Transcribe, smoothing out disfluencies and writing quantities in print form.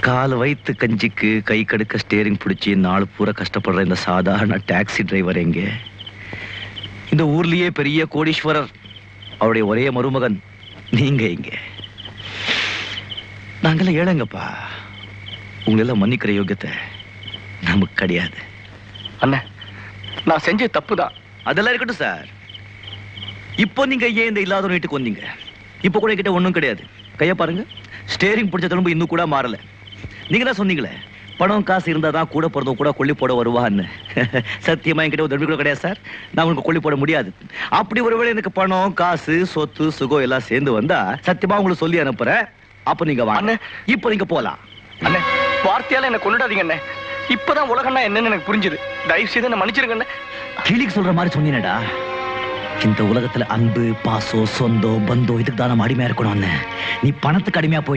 கால் வைத்து கஞ்சிக்கு கை கடுக்க ஸ்டேரிங் பிடிச்சி நாள் பூரா கஷ்டப்படுற இந்த சாதாரண டாக்ஸி டிரைவர் எங்க? இந்த ஊர்லயே பெரிய கோடீஸ்வரர் அவருடைய ஒரே மருமகன் நீங்க இங்க. நாங்கெல்லாம் ஏழைங்கப்பா. உங்களெல்லாம் மன்னிக்கிற யோகியத்தை நமக்கு கிடையாது. அண்ணே, நான் செஞ்ச தப்புதான். அதெல்லாம் இருக்கட்டும் சார். இப்போ நீங்க ஏன் இந்த இல்லாத வீட்டுக்கு வந்தீங்க? இப்போ கூட கிட்ட ஒண்ணும் கிடையாது. கைய பாருங்க, ஸ்டேரிங் பிடிச்ச திரும்ப இன்னும் கூட மாறல. நீங்க தான் சொன்னீங்களே, பணம் காசு இருந்தாதான் கூட பிறந்தவங்க கூட கொல்லி போட வருவான்னு. சத்தியமா என்கிட்ட ஒரு தடவை கூட கிடையாது சார். நான் உங்களுக்கு கொல்லி போட முடியாது. அப்படி ஒருவேளை எனக்கு பணம் காசு சொத்து சுகம் எல்லாம் சேர்ந்து வந்தா சத்தியமா உங்களுக்கு சொல்லி அனுப்புறேன். அப்ப நீங்க வாங்க. இப்ப நீங்க போலாம். அண்ணே, வார்த்தையால என்ன கொண்டுடாதீங்க அண்ணே. இப்பதான் உலகம்னா என்னன்னு எனக்கு புரிஞ்சுது. தயவு செய்து என்ன மன்னிச்சிருங்க அண்ணே. கிளிக்கு சொல்ற மாதிரி சொன்னீனடா. இந்த உலகத்துல அன்பு பாசம் சொந்தம் பந்தம் இதுக்கு தான் நம்ம அடிமையா இருக்கணும். நீ பணத்துக்கு அடிமையா போய்